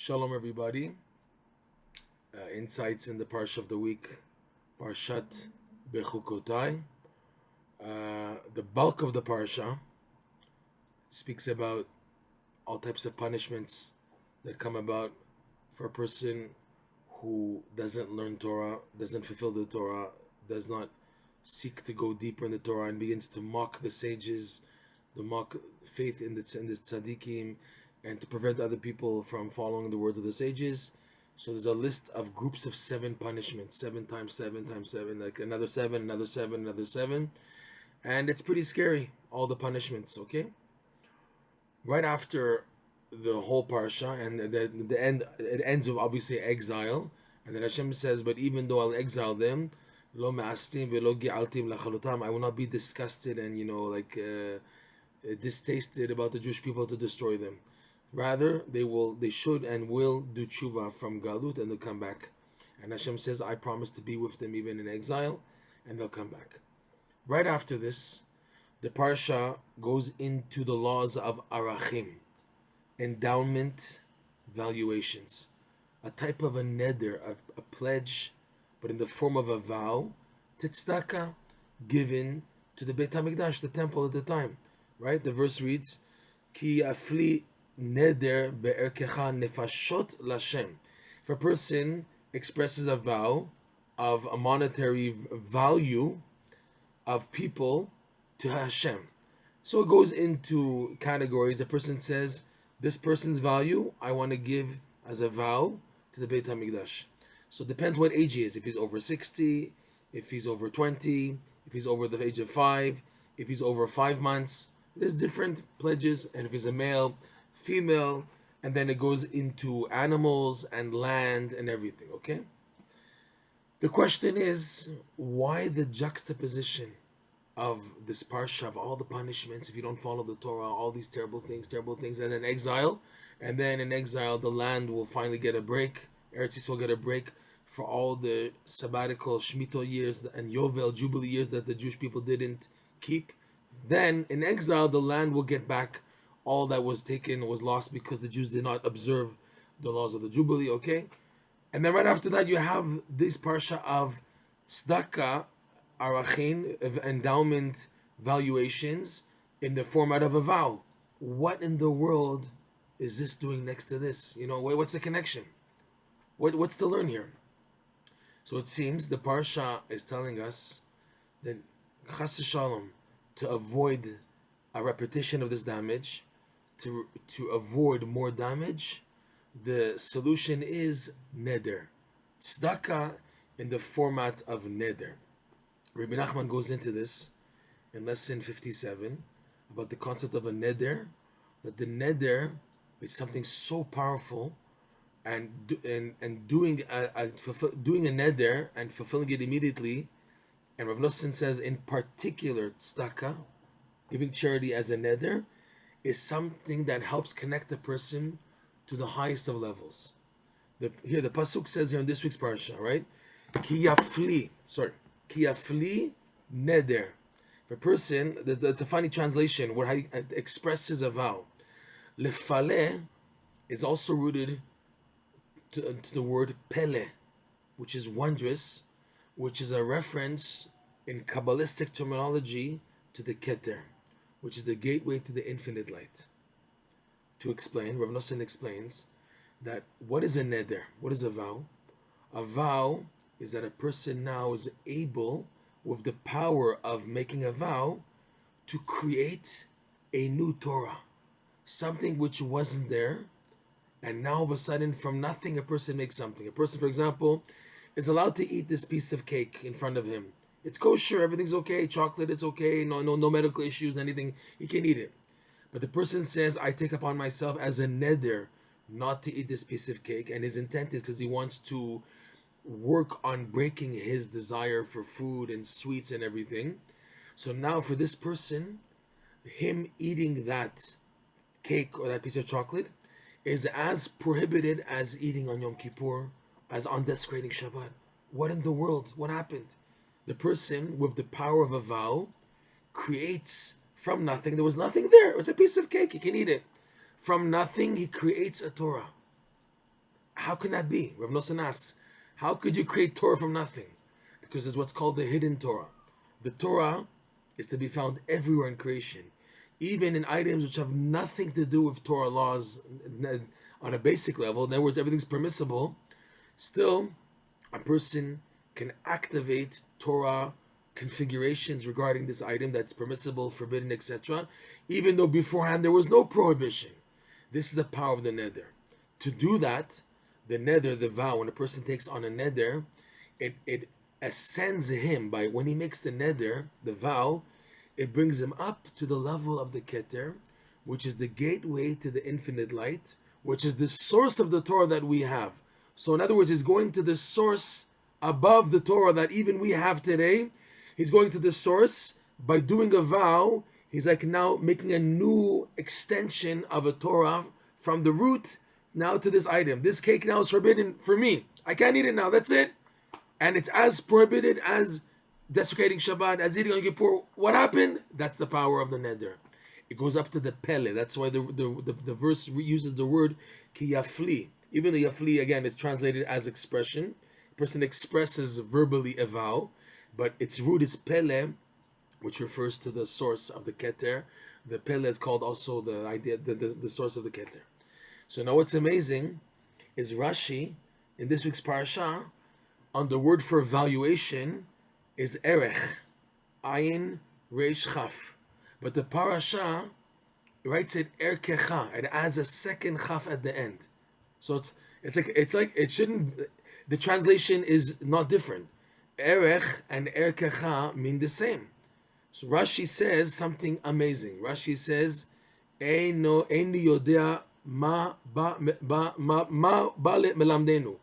Shalom, everybody. Insights in the Parsha of the week, Parshat Bechukotai. The bulk of the Parsha speaks about all types of punishments that come about for a person who doesn't learn Torah, doesn't fulfill the Torah, does not seek to go deeper in the Torah, and begins to mock the sages, to mock faith in the tzaddikim, and to prevent other people from following the words of the sages. So there's a list of groups of 7 punishments, 7 times 7 times 7, like another 7, another 7, another 7. And it's pretty scary, all the punishments, okay? Right after the whole parsha, and the end, it ends with obviously exile. And then Hashem says, but even though I'll exile them, lo ma'astim velo gi'altim lachalutam, I will not be disgusted and, distasted about the Jewish people to destroy them. Rather, they should and will do tshuva from Galut, and they'll come back. And Hashem says, I promise to be with them even in exile, and they'll come back. Right after this, the parsha goes into the laws of arachim, endowment valuations, a type of a neder, a pledge, but in the form of a vow, tzedakah, given to the Beit HaMikdash, the temple at the time. Right? The verse reads, Ki afli neder be'erkecha nefashot lashem. If a person expresses a vow of a monetary value of people to Hashem. So it goes into categories. A person says, this person's value, I want to give as a vow to the Beit HaMikdash. So it depends what age he is. If he's over 60, if he's over 20, if he's over the age of 5, if he's over 5 months. There's different pledges, and if he's a male, female, and then it goes into animals and land and everything, okay? The question is, why the juxtaposition of this parsha, of all the punishments if you don't follow the Torah, all these terrible things, and then exile, and then in exile the land will finally get a break, Eretz Yisrael will get a break for all the sabbatical Shemitah years and Yovel, Jubilee years that the Jewish people didn't keep. Then in exile the land will get back all that was taken, was lost because the Jews did not observe the laws of the Jubilee, okay? And then right after that you have this parsha of tzedakah, arachin, endowment valuations in the format of a vow. What in the world is this doing next to this? What's the connection? What's to learn here? So it seems the parsha is telling us that chas v'shalom, to avoid a repetition of this damage, to avoid more damage, the solution is neder. Tzedakah in the format of neder. Rabbi Nachman goes into this in lesson 57 about the concept of a neder, that the neder is something so powerful, and doing a neder and fulfilling it immediately. And Rav Nosson says, in particular, tzedakah, giving charity as a neder, is something that helps connect a person to the highest of levels. Here, the pasuk says here in this week's parsha, right? Ki yafli neder. If a person, that's a funny translation, where he expresses a vow. Lefaleh is also rooted to the word Pele, which is wondrous, which is a reference in Kabbalistic terminology to the Keter, which is the gateway to the infinite light. To explain, Rav Nosson explains that what is a neder? What is a vow? A vow is that a person now is able, with the power of making a vow, to create a new Torah, something which wasn't there, and now all of a sudden from nothing a person makes something. A person, for example, is allowed to eat this piece of cake in front of him. It's kosher, everything's okay, chocolate, it's okay, no medical issues, anything, he can eat it. But the person says, I take upon myself as a neder not to eat this piece of cake, and his intent is because he wants to work on breaking his desire for food and sweets and everything. So now for this person, him eating that cake or that piece of chocolate is as prohibited as eating on Yom Kippur, as on desecrating Shabbat. What in the world? What happened? The person with the power of a vow creates from nothing. There was nothing there. It was a piece of cake. You can eat it. From nothing, he creates a Torah. How can that be? Rav Nosson asks, how could you create Torah from nothing? Because it's what's called the hidden Torah. The Torah is to be found everywhere in creation, even in items which have nothing to do with Torah laws on a basic level. In other words, everything's permissible. Still, a person can activate Torah configurations regarding this item that's permissible, forbidden, etc., even though beforehand there was no prohibition. This is the power of the neder. To do that, the neder, the vow, when a person takes on a neder, it ascends him by, when he makes the neder, the vow, it brings him up to the level of the Keter, which is the gateway to the infinite light, which is the source of the Torah that we have. So in other words, he's going to the source above the Torah that even we have today. He's going to the source by doing a vow. He's like now making a new extension of a Torah from the root now to this item. This cake now is forbidden for me. I can't eat it now. That's it. And it's as prohibited as desecrating Shabbat, as eating on Kippur. What happened? That's the power of the neder. It goes up to the Pele. That's why the verse uses the word ki yafli. Even the yafli, again, is translated as expression. A person expresses verbally a vow, but its root is Pele, which refers to the source of the Keter. The Pele is called also the idea, the source of the Keter. So now what's amazing is Rashi, in this week's Parsha, on the word for valuation is erech, ayin reish chaf. But the Parasha writes it erkecha. It adds a second chaf at the end. So it's like it shouldn't. The translation is not different. Erech and erkecha mean the same. So Rashi says something amazing. Rashi says, "Eini yodea ma ba melamdenu."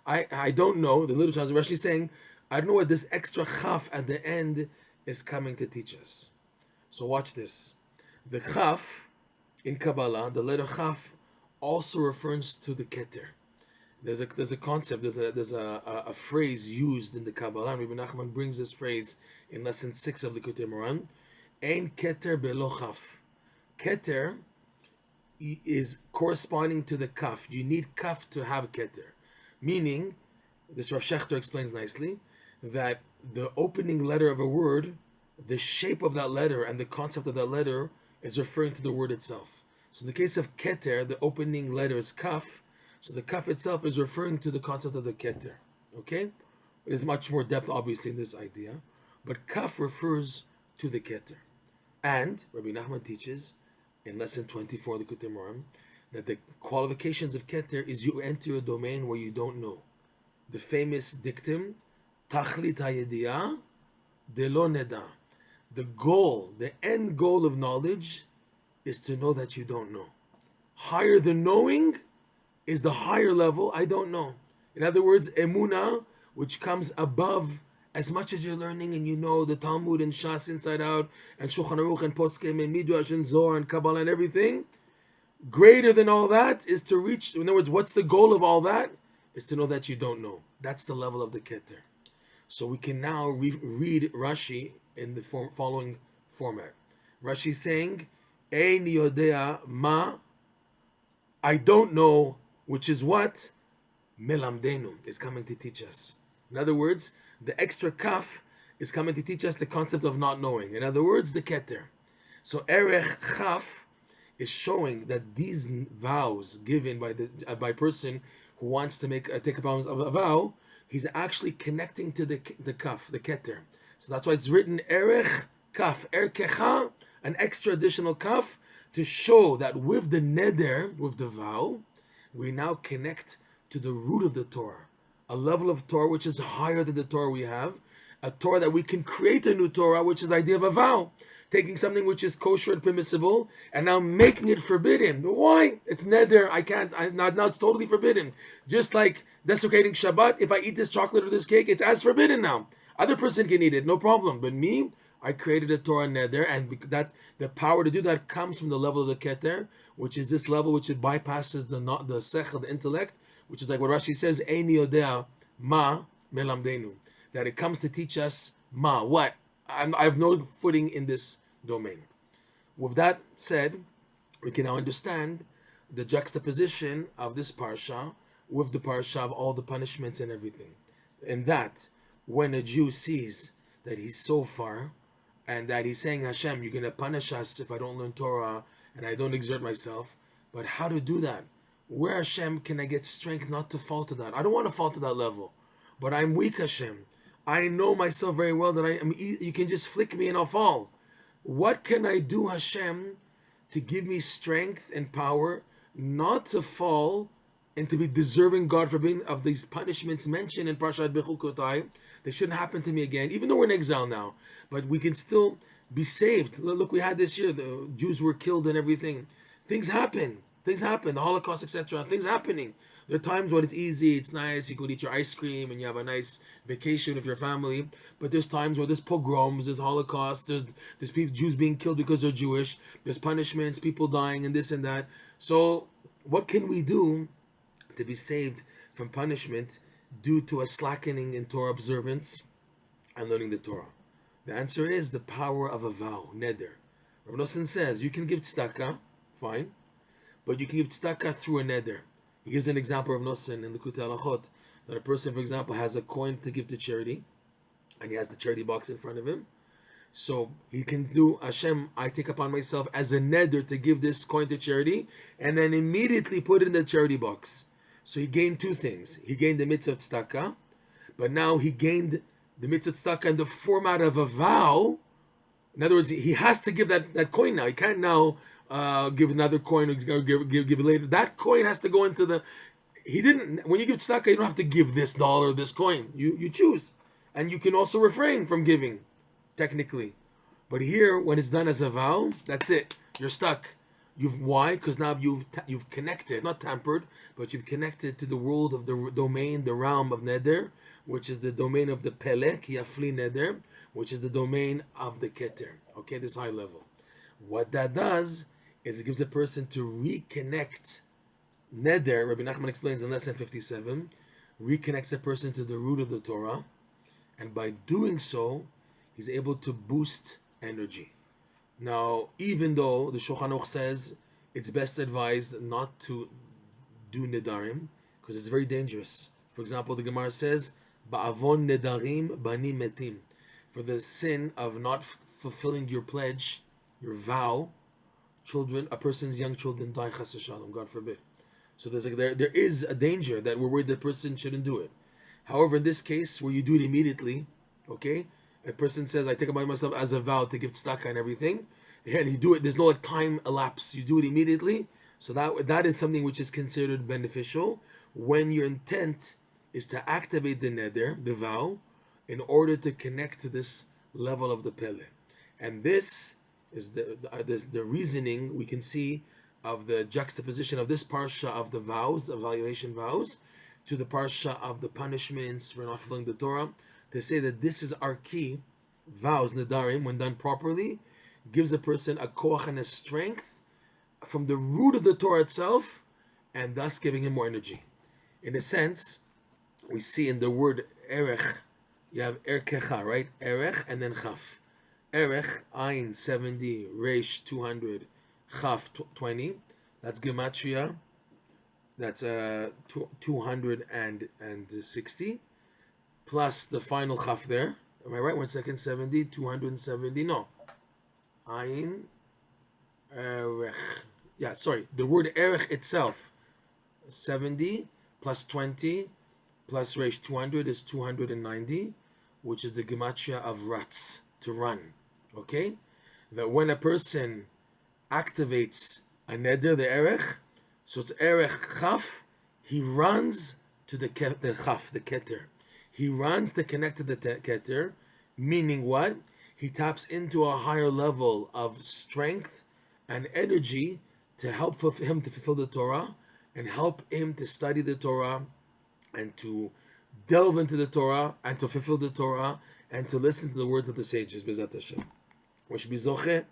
I don't know. The little translation, Rashi is saying, I don't know what this extra chaf at the end is coming to teach us. So watch this. The chaf in Kabbalah, the letter chaf, also refers to the Keter. There's a concept, there's a phrase used in the Kabbalah, and Rabbi Nachman brings this phrase in lesson 6 of Likutey Moharan. Ein Keter belo chaf. Keter is corresponding to the kaf. You need kaf to have Keter. Meaning, this Rav Shechter explains nicely, that the opening letter of a word, the shape of that letter and the concept of that letter is referring to the word itself. So in the case of Keter, the opening letter is kaf, so the kaf itself is referring to the concept of the Keter. Okay? There's much more depth, obviously, in this idea, but kaf refers to the Keter. And Rabbi Nachman teaches in lesson 24 of the Likutey Moharan that the qualifications of Keter is you enter a domain where you don't know. The famous dictum, Tachlit hayediyah delo neda. The goal, the end goal of knowledge is to know that you don't know. Higher than knowing is the higher level, I don't know. In other words, emunah, which comes above, as much as you're learning and you know the Talmud and Shas inside out, and Shulchan Aruch and Poskim and Midrash and Zohar and Kabbalah and everything, greater than all that is to reach, in other words, what's the goal of all that? Is to know that you don't know. That's the level of the Keter. So we can now read Rashi in the following format. Rashi is saying, Ein yodea ma, I don't know, which is what? Melamdenu is coming to teach us. In other words, the extra kaf is coming to teach us the concept of not knowing. In other words, the Keter. So erech chaf is showing that these vows given by a person who wants to take a vow, he's actually connecting to the kaf, the Keter. So that's why it's written erech kaf, erkecha, an extra additional kaf, to show that with the neder, with the vow, we now connect to the root of the Torah, a level of Torah which is higher than the Torah we have, a Torah that we can create a new Torah, which is the idea of a vow, taking something which is kosher and permissible, and now making it forbidden. But why? It's neder. Now it's totally forbidden. Just like desecrating Shabbat, if I eat this chocolate or this cake, it's as forbidden now. Other person can eat it, no problem. But me, I created a Torah neder, and that the power to do that comes from the level of the Keter, which is this level which it bypasses the sechel, the intellect, which is like what Rashi says, Eini yodea ma melamdenu, that it comes to teach us ma, what? I have no footing in this domain. With that said, we can now understand the juxtaposition of this parsha with the parsha of all the punishments and everything. And that when a Jew sees that he's so far, and that he's saying, Hashem, you're going to punish us if I don't learn Torah and I don't exert myself. But how to do that? Where, Hashem, can I get strength not to fall to that? I don't want to fall to that level, but I'm weak, Hashem. I know myself very well that you can just flick me and I'll fall. What can I do, Hashem, to give me strength and power not to fall and to be deserving, God forbid, of these punishments mentioned in Parshat Bechukotai? They shouldn't happen to me again, even though we're in exile now. But we can still be saved. Look, we had this year, the Jews were killed and everything. Things happen. Things happen. The Holocaust, etc. Things happening. There are times when it's easy, it's nice, you could eat your ice cream and you have a nice vacation with your family. But there's times where there's pogroms, there's Holocaust, there's people, Jews being killed because they're Jewish, there's punishments, people dying and this and that. So what can we do to be saved from punishment due to a slackening in Torah observance and learning the Torah? The answer is the power of a vow, neder. Rav Nosson says you can give tzedakah, fine, but you can give tzedakah through a neder. He gives an example of Nosson in Likutey Moharan that a person, for example, has a coin to give to charity, and he has the charity box in front of him. So he can do, Hashem, I take upon myself as a neder to give this coin to charity, and then immediately put it in the charity box. So he gained two things. He gained the mitzvah tzedakah, but now he gained the mitzvah tzedakah in the format of a vow. In other words, he has to give that coin now. He can't now give another coin or give it later. That coin has to go into the... He didn't... When you give tzedakah, you don't have to give this dollar or this coin. You choose. And you can also refrain from giving, technically. But here, when it's done as a vow, that's it. You're stuck. Why? Because now you've connected, not tampered, but you've connected to the world of the domain, the realm of neder, which is the domain of the Pele, Kiyafli neder, which is the domain of the Keter. Okay, this high level. What that does is it gives a person to reconnect. Neder, Rabbi Nachman explains in lesson 57, reconnects a person to the root of the Torah, and by doing so, he's able to boost energy. Now, even though the Shulchan Aruch says it's best advised not to do nedarim, because it's very dangerous. For example, the Gemara says, Ba'avon nedarim bani metim. For the sin of not fulfilling your pledge, your vow, a person's young children die, chas v'shalom, God forbid. So there is a danger that we're worried the person shouldn't do it. However, in this case, where you do it immediately, okay, a person says, I take upon myself as a vow to give tzedakah and everything, and you do it, there's no time elapse, you do it immediately, so that is something which is considered beneficial when your intent is to activate the neder, the vow, in order to connect to this level of the Pele. And this is the reasoning we can see of the juxtaposition of this parsha of the vows, evaluation vows, to the parsha of the punishments for not fulfilling the Torah, to say that this is our key. Vows, nedarim, when done properly, gives a person a koach and a strength from the root of the Torah itself, and thus giving him more energy. In a sense, we see in the word erech, you have erkecha, right? Erech and then chaf. Erech, ayin 70, reish 200, chaf 20. That's gematria. That's 260. Plus the final chaf there. Am I right? 1 second, 70, 270. No. Ayin, erech. Yeah, sorry. The word erech itself, 70 plus 20 plus reish 200 is 290, which is the gematria of ratz, to run. Okay? That when a person activates a neder, the erech, so it's erech chaf, he runs to the chaf, the keter. He runs to connect to the keter, meaning what? He taps into a higher level of strength and energy to help him to fulfill the Torah and help him to study the Torah and to delve into the Torah and to fulfill the Torah and to listen to the words of the sages. Bezat Hashem. We should be zoche,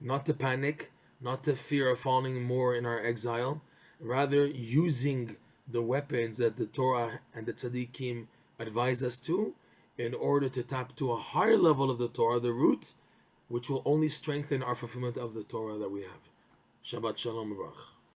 not to panic, not to fear of falling more in our exile, rather using the weapons that the Torah and the tzaddikim advise us to in order to tap to a higher level of the Torah, the root, which will only strengthen our fulfillment of the Torah that we have. Shabbat Shalom Baruch.